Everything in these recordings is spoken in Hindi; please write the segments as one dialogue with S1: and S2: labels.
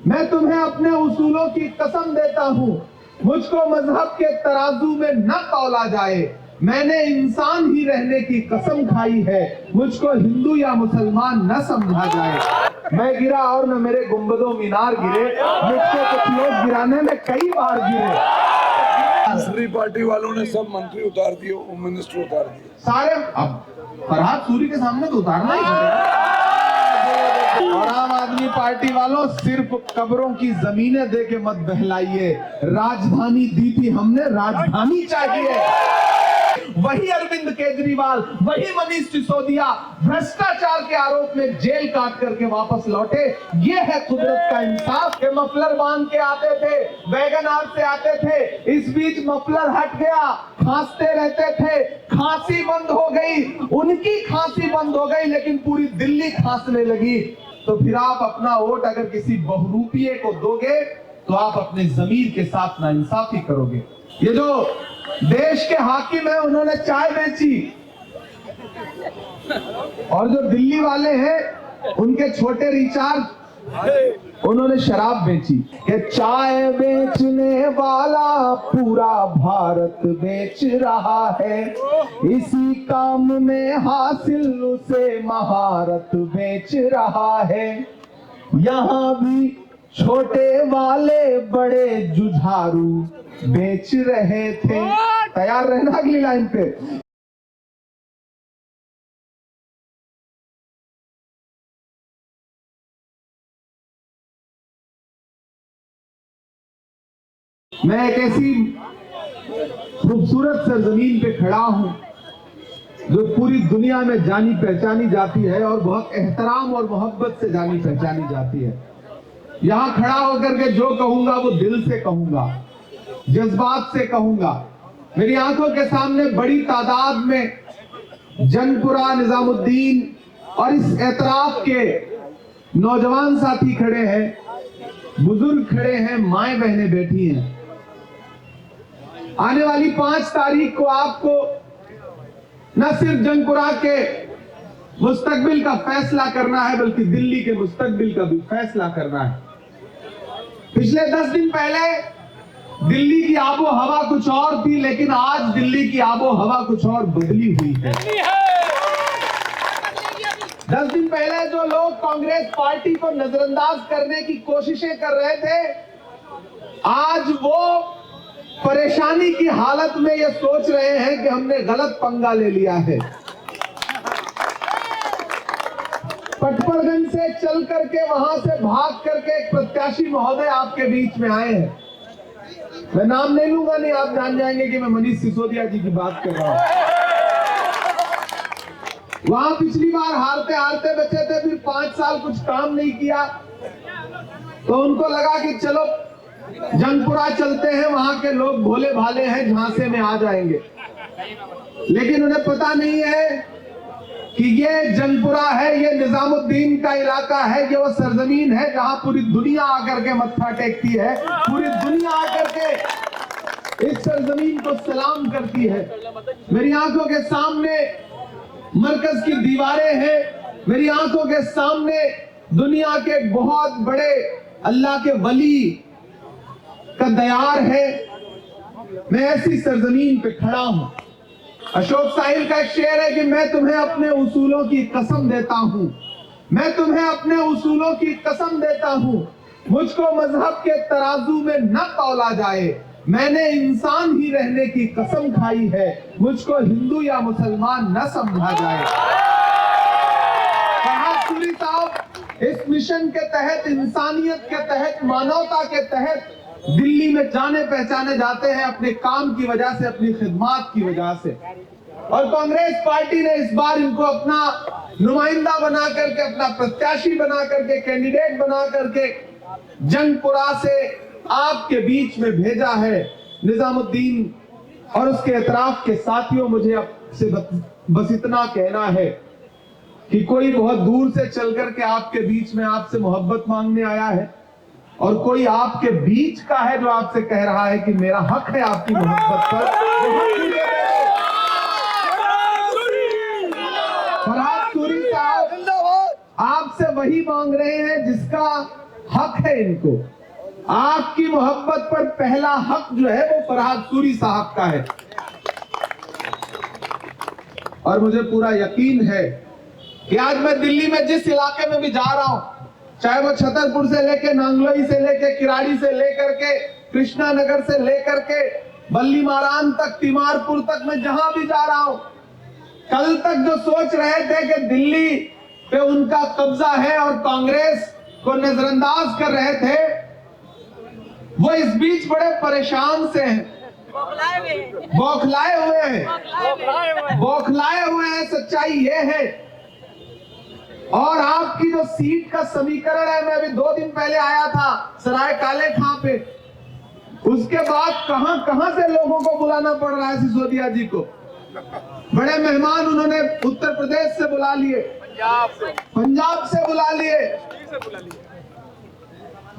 S1: मैं तुम्हें अपने उसूलों की कसम देता हूं, मुझको मजहब के तराजू में न तौला जाए। मैंने इंसान ही रहने की कसम खाई है, मुझको हिंदू या मुसलमान न समझा जाए। मैं गिरा और न मेरे गुंबदों मीनार गिरे, मुझको कुछ लोग गिराने में कई बार गिरे।
S2: दूसरी पार्टी वालों ने सब मंत्री उतार दिए, होम मिनिस्टर उतार दिए
S1: सारे। अब फरहाद सूरी के सामने तो उतारना ही पड़ेगा। और आम आदमी पार्टी वालों, सिर्फ कब्रों की जमीनें दे के मत बहलाइए। राजधानी दी थी हमने, राजधानी चाहिए। वही अरविंद केजरीवाल, वही मनीष सिसोदिया भ्रष्टाचार के आरोप में जेल काट करके वापस लौटे। ये है कुदरत का इंसाफ। के मफलर बांध के आते थे, वैगन आर से आते थे, इस बीच मफलर हट गया, खांसते रहते थे, खांसी बंद हो गई, उनकी खांसी बंद हो गई, लेकिन पूरी दिल्ली खांसने लगी। तो फिर आप अपना वोट अगर किसी बहुरूपिये को दोगे तो आप अपने जमीर के साथ नाइंसाफी करोगे। ये जो देश के हाकिम है, उन्होंने चाय बेची, और जो दिल्ली वाले हैं उनके छोटे रिचार्ज उन्होंने शराब बेची। कि चाय बेचने वाला पूरा भारत बेच रहा है, इसी काम में हासिल उसे महारत बेच रहा है। यहाँ भी छोटे वाले बड़े जुझारू बेच रहे थे। तैयार रहना अगली लाइन पे। मैं एक ऐसी खूबसूरत सरजमीन पे खड़ा हूं जो पूरी दुनिया में जानी पहचानी जाती है और बहुत एहतराम और मोहब्बत से जानी पहचानी जाती है। यहां खड़ा होकर के जो कहूंगा वो दिल से कहूंगा, जज्बात से कहूंगा। मेरी आंखों के सामने बड़ी तादाद में जंगपुरा, निजामुद्दीन और इस एतराफ के नौजवान साथी खड़े हैं, बुजुर्ग खड़े हैं, माएं बहनें बैठी हैं। आने वाली 5 तारीख को आपको न सिर्फ जंगपुरा के मुस्तकबिल का फैसला करना है, बल्कि दिल्ली के मुस्तकबिल का भी फैसला करना है। पिछले 10 दिन पहले दिल्ली की आबो हवा कुछ और थी, लेकिन आज दिल्ली की आबो हवा कुछ और बदली हुई है। 10 दिन पहले जो लोग कांग्रेस पार्टी को नजरअंदाज करने की कोशिशें कर रहे थे, आज वो परेशानी की हालत में ये सोच रहे हैं कि हमने गलत पंगा ले लिया है। पटपरगंज से चल करके, वहां से भाग करके एक प्रत्याशी महोदय आपके बीच में आए हैं। मैं नाम नहीं लूंगा, नहीं आप जान जाएंगे कि मैं मनीष सिसोदिया जी की बात कर रहा हूं। वहां पिछली बार हारते हारते बचे थे, फिर 5 साल कुछ काम नहीं किया, तो उनको लगा कि चलो जंगपुरा चलते हैं, वहां के लोग भोले भाले हैं, झांसे में आ जाएंगे। लेकिन उन्हें पता नहीं है कि ये जंगपुरा है, ये निजामुद्दीन का इलाका है, ये वो सरजमीन है जहां पूरी दुनिया आकर के मत्था टेकती है, पूरी दुनिया आकर के इस सरजमीन को सलाम करती है। मेरी आंखों के सामने मरकज की दीवारें हैं, मेरी आंखों के सामने दुनिया के बहुत बड़े अल्लाह के वली का दयार है। मैं ऐसी सरजमीन पे खड़ा हूं। अशोक साहिल का एक शेर है कि मैं तुम्हें अपने उसूलों की कसम देता हूं, मैं तुम्हें अपने उसूलों की कसम देता हूं, मुझको मजहब के तराजू में न तौला जाए। मैंने इंसान ही रहने की कसम खाई है, मुझको हिंदू या मुसलमान न समझा जाए। फरहाद सूरी साहब इस मिशन के तहत, इंसानियत के तहत, मानवता के तहत दिल्ली में जाने पहचाने जाते हैं अपने काम की वजह से, अपनी खिदमत की वजह से। और कांग्रेस पार्टी ने इस बार इनको अपना नुमाइंदा बना करके, अपना प्रत्याशी बना करके, कैंडिडेट बना करके जंगपुरा से आपके बीच में भेजा है। निजामुद्दीन और उसके एतराफ के साथियों, मुझे आपसे बस इतना कहना है कि कोई बहुत दूर से चल करके आपके बीच में आपसे मोहब्बत मांगने आया है, और कोई आपके बीच का है जो आपसे कह रहा है कि मेरा हक है आपकी मोहब्बत पर। फरहाद सूरी साहब आपसे वही मांग रहे हैं जिसका हक है इनको। आपकी मोहब्बत पर पहला हक जो है वो फरहाद सूरी साहब का है। और मुझे पूरा यकीन है कि आज मैं दिल्ली में जिस इलाके में भी जा रहा हूं, चाहे वो छतरपुर से लेके नांगलोई से लेके किराड़ी से लेकर के कृष्णा नगर से लेकर के बल्ली मारान तक, तिमारपुर तक, मैं जहां भी जा रहा हूं, कल तक जो सोच रहे थे कि दिल्ली पे उनका कब्जा है और कांग्रेस को नजरअंदाज कर रहे थे, वो इस बीच बड़े परेशान से हैं, बौखलाए हुए हैं। सच्चाई ये है। और आपकी जो सीट का समीकरण है, मैं अभी 2 दिन पहले आया था सराय काले खां पे, उसके बाद कहां कहां से लोगों को बुलाना पड़ रहा है सिसोदिया जी को। बड़े मेहमान उन्होंने उत्तर प्रदेश से बुला लिए, पंजाब से बुला लिए।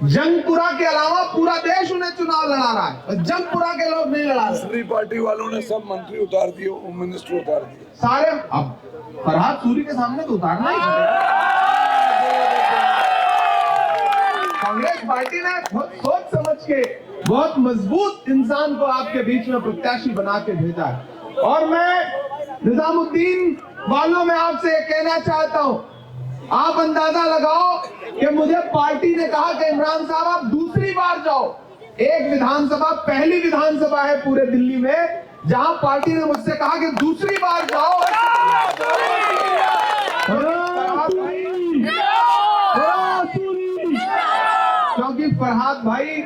S1: जंगपुरा के अलावा पूरा देश उन्हें चुनाव लड़ा रहा है, जंगपुरा के लोग नहीं लड़ा रहे।
S2: दूसरी पार्टी वालों ने सब मंत्री उतार दिए, होम मिनिस्टर उतार दिए
S1: सारे। अब फरहाद सूरी के सामने तो उतारना ही पड़ेगा। कांग्रेस पार्टी ने बहुत सोच समझ के बहुत मजबूत इंसान को आपके बीच में प्रत्याशी बना के भेजा है। और मैं निजामुद्दीन वालों में आपसे कहना चाहता हूं, आप अंदाजा लगाओ कि मुझे पार्टी ने कहा कि इमरान साहब आप दूसरी बार जाओ। एक विधानसभा, पहली विधानसभा है पूरे दिल्ली में जहां पार्टी ने मुझसे कहा कि दूसरी बार जाओ। क्योंकि फरहाद भाई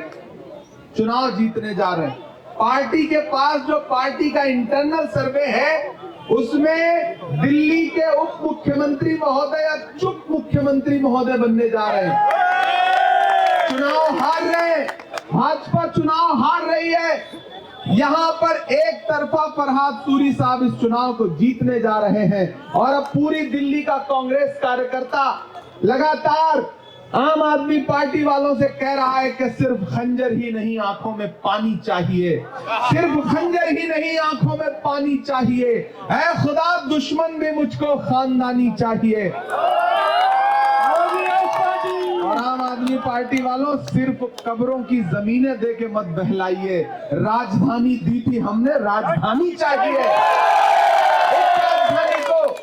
S1: चुनाव जीतने जा रहे हैं। पार्टी के पास जो पार्टी का इंटरनल सर्वे है, उसमें दिल्ली के उप मुख्यमंत्री महोदय या चुप मुख्यमंत्री महोदय बनने जा रहे हैं। चुनाव हार रहे हैं, भाजपा चुनाव हार रही है। यहां पर एक तरफा फरहाद सूरी साहब इस चुनाव को जीतने जा रहे हैं। और अब पूरी दिल्ली का कांग्रेस कार्यकर्ता लगातार आम आदमी पार्टी वालों से कह रहा है कि सिर्फ खंजर ही नहीं, आंखों में पानी चाहिए। सिर्फ खंजर ही नहीं, आंखों में पानी चाहिए। ऐ खुदा, दुश्मन भी मुझको खानदानी चाहिए। और आम आदमी पार्टी वालों, सिर्फ कब्रों की जमीनें दे के मत बहलाइए। राजधानी दी थी हमने, राजधानी चाहिए। उस राजधानी को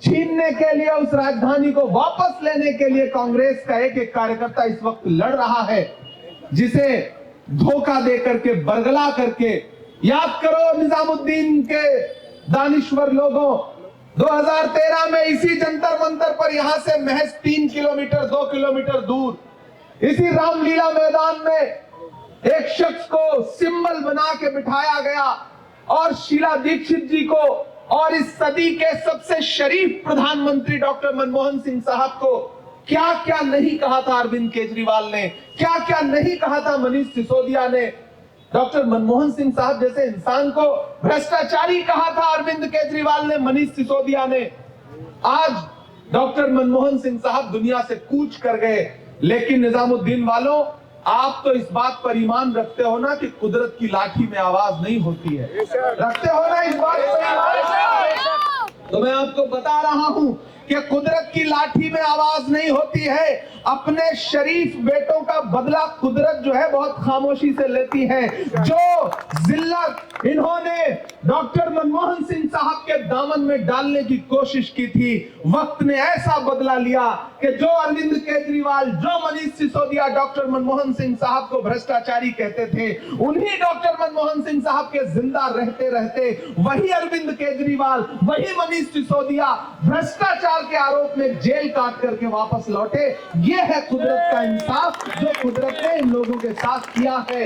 S1: छीनने के लिए, उस राजधानी को वापस लेने के लिए कांग्रेस का एक एक कार्यकर्ता इस वक्त लड़ रहा है, जिसे धोखा दे करके, बरगला करके। याद करो निजामुद्दीन के दानिश्वर लोगों, 2013 में इसी जंतर मंतर पर, यहां से महज 3 किलोमीटर 2 किलोमीटर दूर, इसी रामलीला मैदान में एक शख्स को सिंबल बना के बिठाया गया और शीला दीक्षित जी को और इस सदी के सबसे शरीफ प्रधानमंत्री डॉक्टर मनमोहन सिंह साहब को क्या क्या नहीं कहा था अरविंद केजरीवाल ने, क्या क्या नहीं कहा था मनीष सिसोदिया ने। डॉक्टर मनमोहन सिंह साहब जैसे इंसान को भ्रष्टाचारी कहा था अरविंद केजरीवाल ने, मनीष सिसोदिया ने। आज डॉक्टर मनमोहन सिंह साहब दुनिया से कूच कर गए। लेकिन निजामुद्दीन वालों, आप तो इस बात पर ईमान रखते हो ना कि कुदरत की लाठी में आवाज नहीं होती है, रखते हो ना इस बात पर ईमान? तो मैं आपको बता रहा हूं कि कुदरत की लाठी में आवाज नहीं होती है। अपने शरीफ बेटों का बदला कुदरत जो है बहुत खामोशी से लेती है। जो जिल्लत इन्होंने डॉक्टर मनमोहन सिंह साहब के दामन में डालने की कोशिश की थी, वक्त ने ऐसा बदला लिया कि जो अरविंद केजरीवाल, जो मनीष सिसोदिया डॉक्टर मनमोहन सिंह साहब को भ्रष्टाचारी कहते थे, उन्हीं डॉक्टर मनमोहन सिंह साहब के जिंदा रहते रहते वही अरविंद केजरीवाल, वही मनीष सिसोदिया भ्रष्टाचार के आरोप में जेल काट करके वापस लौटे। ये है कुदरत का इंसाफ जो कुदरत ने इन लोगों के साथ किया है।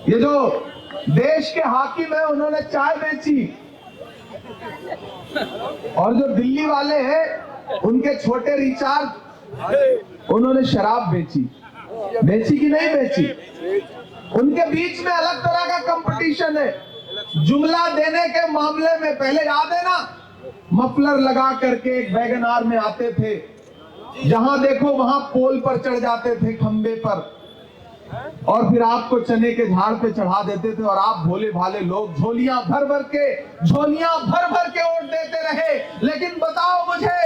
S1: ये जो देश के हाकिम है, उन्होंने चाय बेची, और जो दिल्ली वाले हैं उनके छोटे रिचार्ज, उन्होंने शराब बेची। बेची कि नहीं बेची? उनके बीच में अलग तरह का कंपटीशन है। जुमला देने के मामले में पहले याद है ना, मफलर लगा करके एक वैगन आर में आते थे, जहां देखो वहां पोल पर चढ़ जाते थे, खंबे पर, और फिर आपको चने के झाड़ पे चढ़ा देते थे। और आप भोले भाले लोग झोलियां भर भर के वोट देते रहे। लेकिन बताओ मुझे,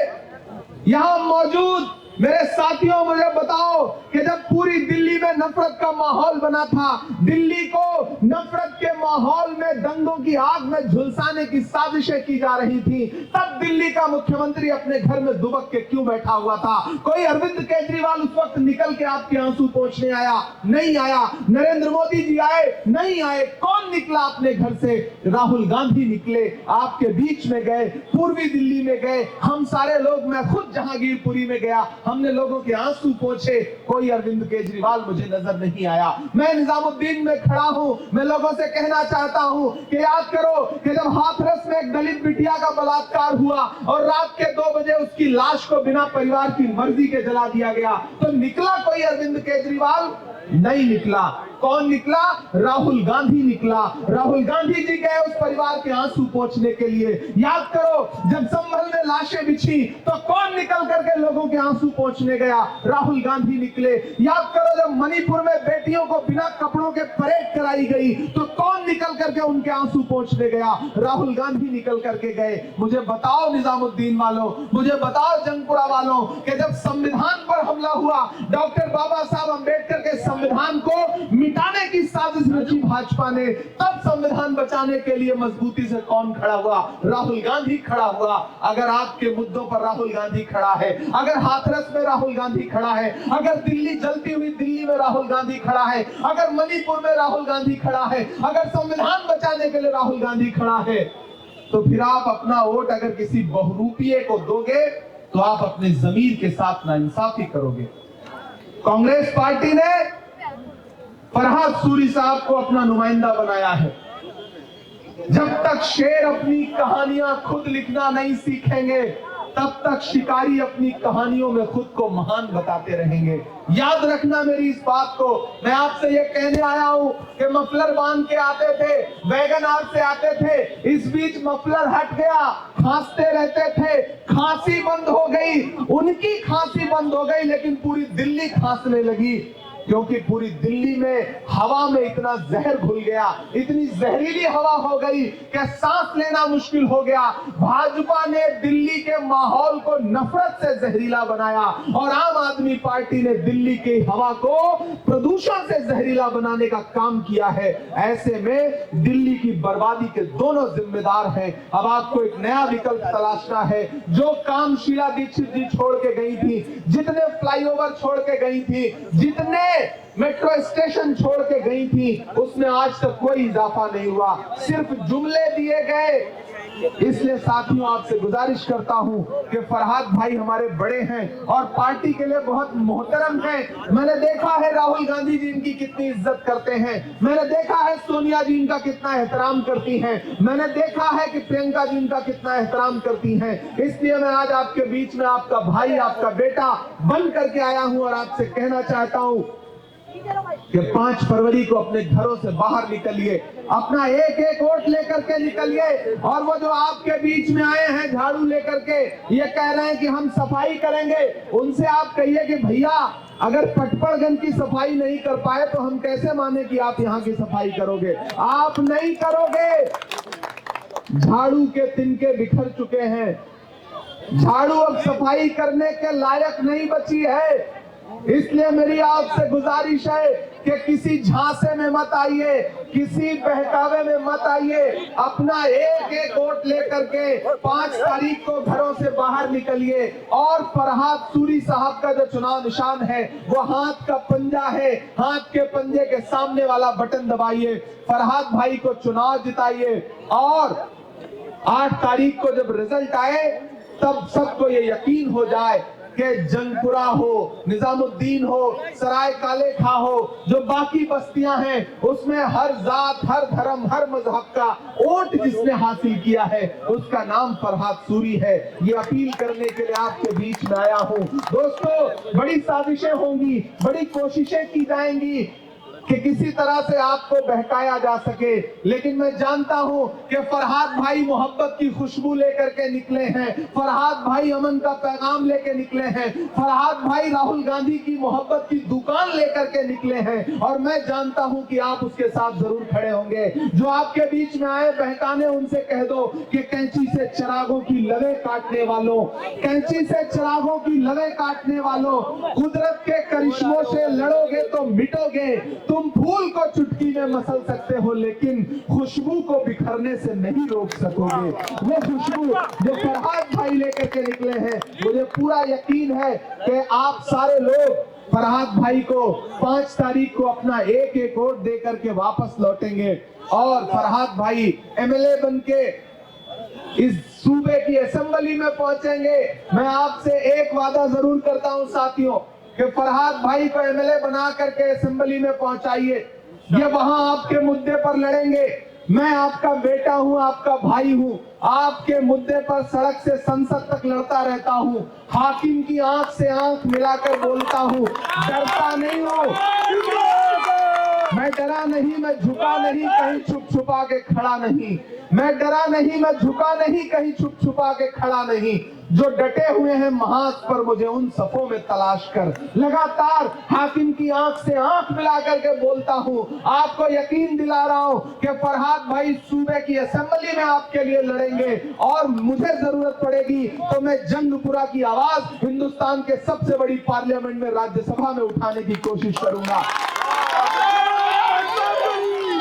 S1: यहां मौजूद मेरे साथियों, मुझे बताओ कि जब पूरी दिल्ली में नफरत का माहौल बना था, दिल्ली को नफरत के माहौल में दंगों की आग में झुलसाने की साजिशें की जा रही थी, तब दिल्ली का मुख्यमंत्री अपने घर में दुबक के क्यों बैठा हुआ था? कोई अरविंद केजरीवाल उस वक्त निकल के आपके आंसू पोंछने आया? नहीं आया। नरेंद्र मोदी जी आए? नहीं आए। कौन निकला अपने घर से? राहुल गांधी निकले, आपके बीच में गए, पूर्वी दिल्ली में गए, हम सारे लोग, मैं खुद जहांगीरपुरी में गया, हमने लोगों के आंसू पोंछे। कोई अरविंद केजरीवाल मुझे नजर नहीं आया। मैं निजामुद्दीन में खड़ा हूं, मैं लोगों से कहना चाहता हूं कि याद करो कि जब हाथरस में एक दलित बिटिया का बलात्कार हुआ और रात के 2 बजे उसकी लाश को बिना परिवार की मर्जी के जला दिया गया, तो निकला कोई अरविंद केजरीवाल? नहीं निकला। कौन निकला? राहुल गांधी निकला। राहुल गांधी जी गए उस परिवार के आंसू पोंछने के लिए। याद करो जब संभल में लाशें बिछी तो कौन निकल करके लोगों के आंसू पोंछने गया? राहुल गांधी निकले। याद करो जब मणिपुर में बेटियों को बिना कपड़ों के परेड कराई गई तो कौन निकल करके उनके आंसू पोंछने गया? राहुल गांधी निकल करके गए। मुझे बताओ निजामुद्दीन वालों, मुझे बताओ जंगपुरा वालों कि जब संविधान पर हमला हुआ, डॉक्टर बाबा साहब अंबेडकर के संविधान को मिटाने की साजिश रची भाजपा ने, तब संविधान बचाने के लिए मजबूती से कौन खड़ा हुआ? राहुल गांधी खड़ा हुआ। अगर आपके मुद्दों पर राहुल गांधी खड़ा है, अगर हाथरस में राहुल गांधी खड़ा है, अगर दिल्ली जलती हुई दिल्ली में राहुल गांधी खड़ा है, अगर मणिपुर में राहुल गांधी खड़ा है, अगर संविधान बचाने के लिए राहुल गांधी खड़ा है, तो फिर आप अपना वोट अगर किसी बहुरूपिये को दोगे तो आप अपने जमीर के साथ नाइंसाफी करोगे। कांग्रेस पार्टी ने फरहाद सूरी साहब को अपना नुमाइंदा बनाया है। जब तक शेर अपनी कहानियां खुद लिखना नहीं सीखेंगे, तब तक शिकारी अपनी कहानियों में खुद को महान बताते रहेंगे। याद रखना मेरी इस बात को। मैं आपसे ये कहने आया हूं कि मफलर बांध के आते थे, वैगन आर से आते थे, इस बीच मफलर हट गया, खांसते रहते थे, खांसी बंद हो गई, उनकी खांसी बंद हो गई, लेकिन पूरी दिल्ली खांसने लगी, क्योंकि पूरी दिल्ली में हवा में इतना जहर घुल गया, इतनी जहरीली हवा हो गई कि सांस लेना मुश्किल हो गया। भाजपा ने दिल्ली के माहौल को नफरत से जहरीला बनाया और आम आदमी पार्टी ने दिल्ली की हवा को प्रदूषण से जहरीला बनाने का काम किया है। ऐसे में दिल्ली की बर्बादी के दोनों जिम्मेदार हैं। अब आपको एक नया विकल्प तलाशना है। जो काम शीला दीक्षित जी छोड़ के गई थी, जितने फ्लाईओवर छोड़ के गई थी, जितने मेट्रो स्टेशन छोड़ के गई थी, उसमें आज तक कोई इजाफा नहीं हुआ, सिर्फ जुमले दिए गए। इसलिए साथियों आपसे गुजारिश करता हूं कि फरहाद भाई हमारे बड़े हैं और पार्टी के लिए बहुत मोहतरम हैं। मैंने देखा है राहुल गांधी जी इनकी कितनी इज्जत करते हैं, मैंने देखा है सोनिया जी इनका कितना एहतराम करती हैं, मैंने देखा है कि प्रियंका जी इनका कितना एहतराम करती हैं। इसलिए मैं आज आपके बीच में आपका भाई, आपका बेटा बन करके आया हूं और आपसे कहना चाहता हूं कि 5 फरवरी को अपने घरों से बाहर निकलिए, अपना एक एक वोट लेकर के निकलिए। और वो जो आपके बीच में आए हैं झाड़ू लेकर के, ये कह रहे हैं कि हम सफाई करेंगे, उनसे आप कहिए कि भैया अगर पटपड़गंज की सफाई नहीं कर पाए तो हम कैसे माने कि आप यहाँ की सफाई करोगे? आप नहीं करोगे। झाड़ू के तिनके बिखर चुके हैं, झाड़ू अब सफाई करने के लायक नहीं बची है। इसलिए मेरी आपसे गुजारिश है कि किसी झांसे में मत आइए, किसी बहकावे में मत आइए, अपना एक एक वोट लेकर के 5 तारीख को घरों से बाहर निकलिए। और फरहाद सूरी साहब का जो चुनाव निशान है वो हाथ का पंजा है, हाथ के पंजे के सामने वाला बटन दबाइए, फरहाद भाई को चुनाव जिताइए। और 8 तारीख को जब रिजल्ट आए तब सबको ये यकीन हो जाए कि जंगपुरा हो, निजामुद्दीन हो, सराय काले खा हो, जो बाकी बस्तियां हैं उसमें हर जात, हर धर्म, हर मजहब का वोट जिसने हासिल किया है उसका नाम फरहाद सूरी है। ये अपील करने के लिए आपके बीच में आया हूं। दोस्तों, बड़ी साजिशें होंगी, बड़ी कोशिशें की जाएंगी, कि किसी तरह से आपको बहकाया जा सके, लेकिन मैं जानता हूं कि फरहाद भाई मोहब्बत की खुशबू लेकर के निकले हैं, फरहाद भाई अमन का पैगाम लेकर निकले हैं, फरहाद भाई राहुल गांधी की मोहब्बत की दुकान लेकर के निकले हैं, और मैं जानता हूं कि आप उसके साथ जरूर खड़े होंगे। जो आपके बीच में आए बहकाने, उनसे कह दो कि कैंची से चिरागों की लवें काटने वालों, कैंची से चिरागों की लवें काटने वालों, कुदरत के करिश्मों से लड़ोगे तो मिटोगे। तुम फूल को चुटकी में मसल सकते हो, लेकिन खुशबू को बिखरने से नहीं रोक सकोगे। वो खुशबू जो फरहाद भाई लेकर के निकले हैं, मुझे पूरा यकीन है कि आप सारे लोग फरहाद भाई को 5 तारीख को अपना एक वोट दे करके वापस लौटेंगे, और फरहाद भाई एमएलए बनके इस सूबे की असेंबली में पहुंचेंगे। मैं आपसे एक वादा जरूर करता हूं साथियों, कि फरहाद भाई को एमएलए बना करके असेंबली में पहुंचाइए। ये वहां आपके मुद्दे पर लड़ेंगे। मैं आपका बेटा हूं, आपका भाई हूं, आपके मुद्दे पर सड़क से संसद तक लड़ता रहता हूं, हाकिम की आंख से आंख मिलाकर बोलता हूं, डरता नहीं हूं, मैं डरा नहीं, मैं झुका नहीं, कहीं छुप छुपा के खड़ा नहीं, मैं डरा नहीं, मैं झुका नहीं, कहीं छुप छुपा के खड़ा नहीं। जो डटे हुए हैं महाज पर, मुझे उन सफों में तलाश कर, लगातार हाकिम की आंख से आंख मिला करके बोलता हूं। आपको यकीन दिला रहा हूं कि फरहाद भाई सूबे की असेंबली में आपके लिए लड़ेंगे, और मुझे जरूरत पड़ेगी तो मैं जंगपुरा की आवाज हिंदुस्तान के सबसे बड़ी पार्लियामेंट में, राज्यसभा में उठाने की कोशिश करूंगा।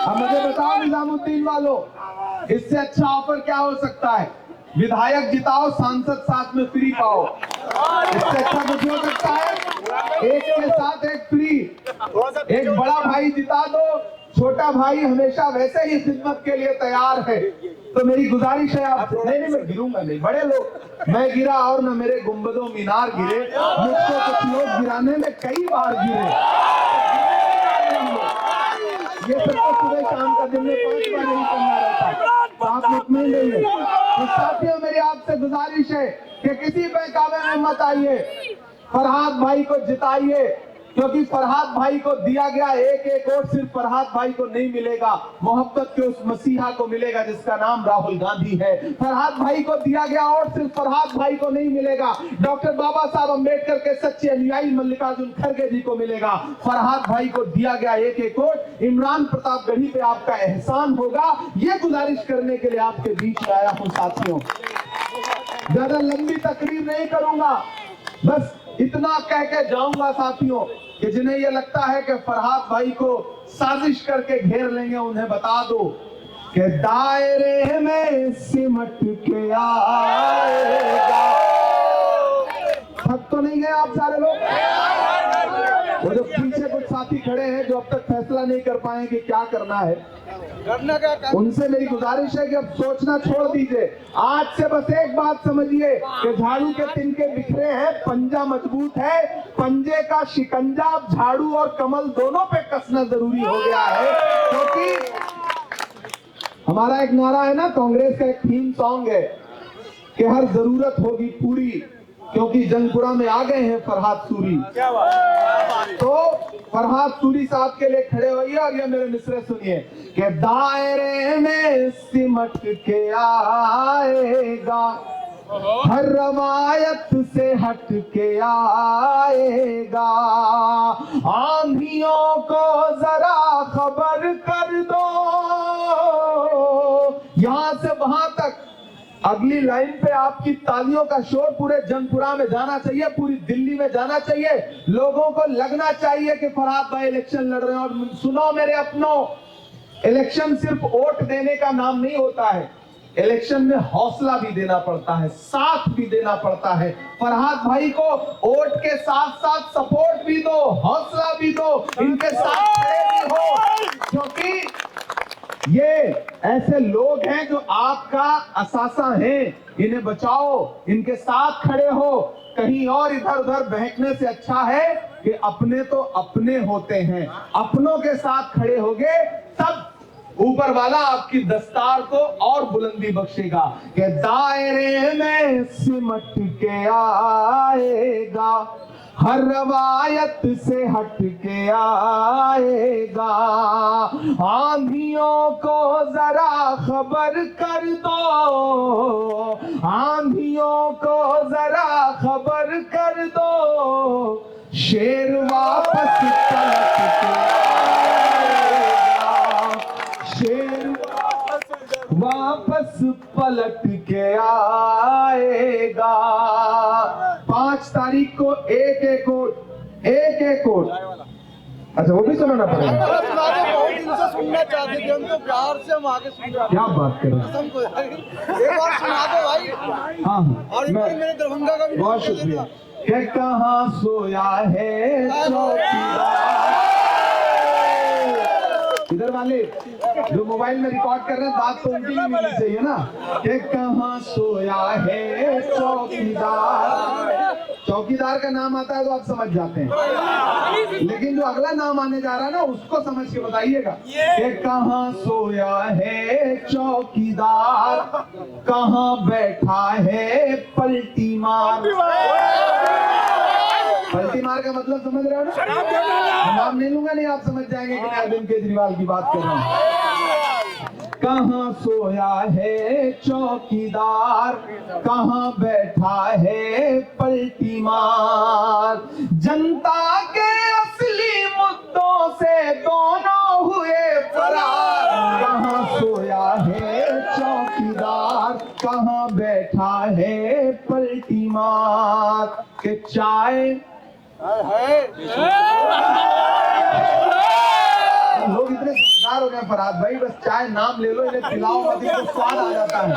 S1: अब मुझे बताओ निजामुद्दीन वालों, इससे अच्छा ऑफर क्या हो सकता है? विधायक जिताओ, सांसद साथ में फ्री पाओ, इससे अच्छा कुछ हो सकता है? एक के साथ एक फ्री, एक बड़ा भाई जिता दो, छोटा भाई हमेशा वैसे ही खिदमत के लिए तैयार है। तो मेरी गुजारिश है आपसे, नहीं मैं गिरूंगा नहीं, बड़े लोग, मैं गिरा और न मेरे गुंबदों मीनार गिरे, मुझको कुछ लोग गिराने में कई बार गिरे। ये सब तो सुबह शाम का दिन में 5 बार नहीं करना रहता, आप मुतमिन रहिए। तो साथियों, मेरी आपसे गुजारिश है कि किसी बहकावे में मत आइए, फरहाद भाई को जिताइए, क्योंकि फरहाद भाई को दिया गया एक वोट सिर्फ फरहाद भाई को नहीं मिलेगा, मोहब्बत के उस मसीहा को मिलेगा जिसका नाम राहुल गांधी है। फरहाद भाई को दिया गया वोट सिर्फ फरहाद भाई को नहीं मिलेगा, डॉक्टर बाबा साहब अम्बेडकर के सच्चे अनुयायी मल्लिकार्जुन खड़गे जी को मिलेगा। फरहाद भाई को दिया गया एक वोट इमरान प्रतापगढ़ी पे आपका एहसान होगा। ये गुजारिश करने के लिए आपके बीच में आया हूं साथियों। ज्यादा लंबी तकरीर नहीं करूंगा, बस इतना कह के जाऊंगा साथियों कि जिन्हें यह लगता है कि फरहाद भाई को साजिश करके घेर लेंगे, उन्हें बता दो कि दायरे में सिमट के आएगा। थक तो नहीं गए आप सारे लोग? वो जो पीछे कुछ साथी खड़े हैं जो अब तक फैसला नहीं कर पाए कि क्या करना है, उनसे मेरी गुजारिश है कि अब सोचना छोड़ दीजिए। आज से बस एक बात समझिए कि झाड़ू के तिनके बिखरे हैं, पंजा मजबूत है, पंजे का शिकंजा झाड़ू और कमल दोनों पे कसना जरूरी हो गया है। क्योंकि हमारा एक नारा है ना, कांग्रेस का एक थीम सॉन्ग है कि हर जरूरत होगी पूरी, क्योंकि जंगपुरा में आ गए हैं फरहाद सूरी। तो फरहाद सूरी साहब के लिए खड़े होइए और ये मेरे मिसरे सुनिए कि दायरे में सिमट के आएगा, हर रवायत से हट के आएगा, आंधियों को जरा खबर कर दो। यहां से वहां तक अगली लाइन पे आपकी तालियों का शोर पूरे जंगपुरा में जाना चाहिए, पूरी दिल्ली में जाना चाहिए, लोगों को लगना चाहिए कि फरहाद भाई इलेक्शन लड़ रहे हैं। और सुनो मेरे अपनों, इलेक्शन सिर्फ वोट देने का नाम नहीं होता है, इलेक्शन में हौसला भी देना पड़ता है, साथ भी देना पड़ता है। फरहाद भाई को वोट के साथ साथ सपोर्ट भी दो, हौसला भी दो, इनके साथ खड़े भी हो, क्योंकि ये ऐसे लोग हैं जो आपका असासा हैं, इन्हें बचाओ, इनके साथ खड़े हो। कहीं और इधर उधर बहकने से अच्छा है कि अपने तो अपने होते हैं, अपनों के साथ खड़े होगे तब ऊपर वाला आपकी दस्तार को और बुलंदी बख्शेगा कि दायरे में सिमट के आएगा, हर रवायत से हट के आएगा। आंधियों को जरा खबर कर दो, आंधियों को जरा खबर कर दो, शेर वापस पलट के आएगा, शेर वापस पलट के आएगा। 5 तारीख को एक एक वोट। अच्छा वो भी सुनाना पड़ेगा।
S3: बहुत दिन से सुनना चाहते थे हम, तो प्यार से हम आगे सुन रहे हैं।
S1: क्या बात कर रहे हैं?
S3: कसम को यार, एक बार सुना दो भाई।
S1: हाँ
S3: और एक बार मेरे दरभंगा का भी
S1: बहुत
S3: सुना
S1: शुक्रिया।
S3: देना।
S1: कि कहाँ सोया है चौकीदार। इधर वाले जो मोबाइल में रिकॉर्ड कर रहे हैं, बात तो उनकी भी मिलनी चाहिए ना। कि कहाँ सोया है चौकीदार। चौकीदार का नाम आता है तो आप समझ जाते हैं, लेकिन जो अगला नाम आने जा रहा है ना, उसको समझ के बताइएगा। कि कहाँ सोया है चौकीदार, कहाँ बैठा है पलटी मार। पलटी मार का मतलब समझ रहे हो ना? नाम नहीं लूंगा, नहीं आप समझ जाएंगे कि मैं अरविंद केजरीवाल की बात कर रहा हूँ। कहाँ सोया है चौकीदार, कहाँ बैठा है पलटी मार। जनता के असली मुद्दों से दोनों हुए फरार। कहाँ सोया है चौकीदार, कहाँ बैठा है पलटी मार। के चाय लोग इतने समझदार हो गए फरहाद भाई, बस चाय नाम ले लो, इन्हें पिलाओ मत, इनको स्वाद आ जाता है।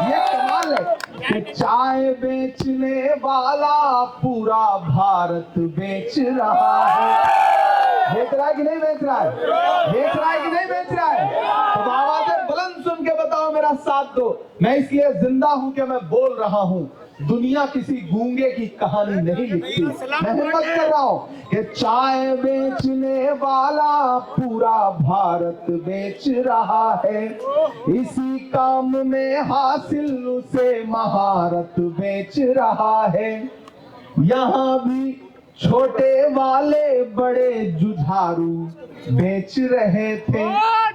S1: ये कमाल है कि चाय बेचने वाला पूरा भारत बेच रहा है। बेच रहा है कि नहीं बेच रहा है? बेच रहा है कि नहीं बेच रहा है? तो आवाजें बुलंद सुन के बताओ, मेरा साथ दो। मैं इसलिए जिंदा हूं कि मैं बोल रहा हूं। दुनिया किसी गूंगे की कहानी नहीं लिखती। मैं हिम्मत कर रहा हूं कि चाय बेचने वाला पूरा भारत बेच रहा है। इसी काम में हासिल उसे महारत बेच रहा है। यहाँ भी छोटे वाले बड़े जुझारू बेच रहे थे।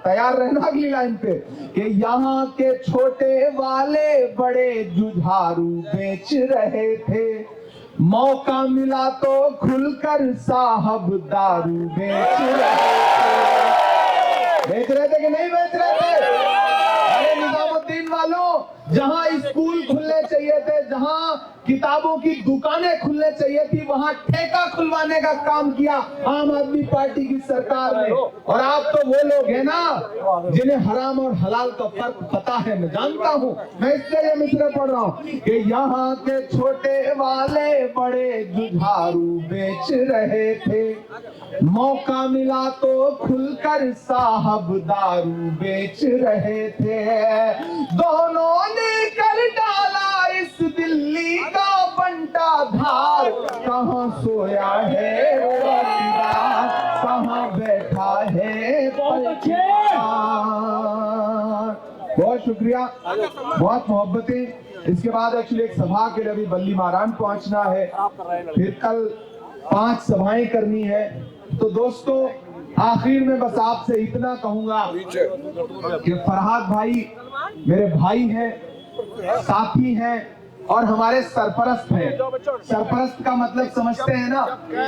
S1: तैयार रहना अगली लाइन पे कि यहाँ के छोटे वाले बड़े जुझारू बेच रहे थे। मौका मिला तो खुलकर साहब दारू बेच रहे थे। बेच रहे थे कि नहीं बेच रहे थे? अरे निजामुद्दीन वालों, जहां स्कूल खुलने चाहिए थे, जहां किताबों की दुकानें खुलने चाहिए थी, वहां ठेका खुलवाने का काम किया आम आदमी पार्टी की सरकार ने। और आप तो वो लोग हैं ना जिन्हें हराम और हलाल का फर्क पता है। मैं जानता हूं, मैं इसलिए ये मिसरे पढ़ रहा हूं कि यहाँ के छोटे वाले बड़े जुझारू बेच रहे थे। मौका मिला तो खुलकर साहब दारू बेच रहे थे। दोनों ने कर डाला इस दिल्ली का बंटा धार। कहाँ सोया है चौकीदार, कहाँ बैठा है पलटीदार। बहुत शुक्रिया, बहुत मोहब्बतें। इसके बाद एक्चुअली एक सभा के लिए अभी बल्ली मारान पहुंचना है, फिर कल 5 सभाएं करनी है। तो दोस्तों आखिर में बस आपसे इतना कहूंगा कि फरहाद भाई मेरे भाई हैं, साथी हैं और हमारे सरपरस्त हैं। सरपरस्त का मतलब समझते हैं ना?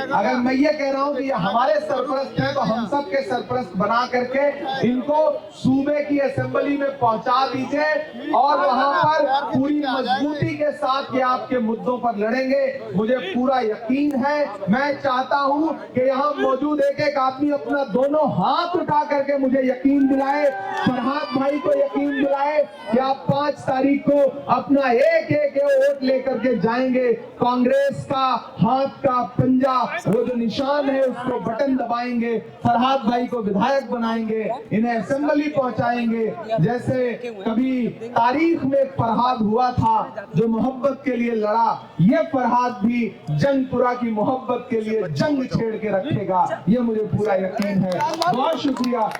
S1: अगर मैं ये कह रहा हूं कि ये हमारे सरपरस्त हैं, तो हम सब के सरपरस्त बना करके इनको सूबे की असेंबली में पहुंचा दीजिए और वहां पर पूरी मजबूती के साथ ये आपके मुद्दों पर लड़ेंगे। मुझे पूरा यकीन है। मैं चाहता हूं कि यहाँ मौजूद एक एक आदमी अपना दोनों हाथ उठा करके मुझे यकीन दिलाए, फरहाद भाई को यकीन दिलाए कि आप 5 तारीख को अपना एक एक वोट लेकर के जाएंगे। कांग्रेस का हाथ का पंजा, वो जो निशान है, उसको बटन दबाएंगे, फरहाद भाई को विधायक बनाएंगे, इन्हें असेंबली पहुंचाएंगे। जैसे कभी तारीख में फरहाद हुआ था जो मोहब्बत के लिए लड़ा, ये फरहाद भी जंगपुरा की मोहब्बत के लिए जंग छेड़ के रखेगा, ये मुझे पूरा यकीन है। बहुत शुक्रिया।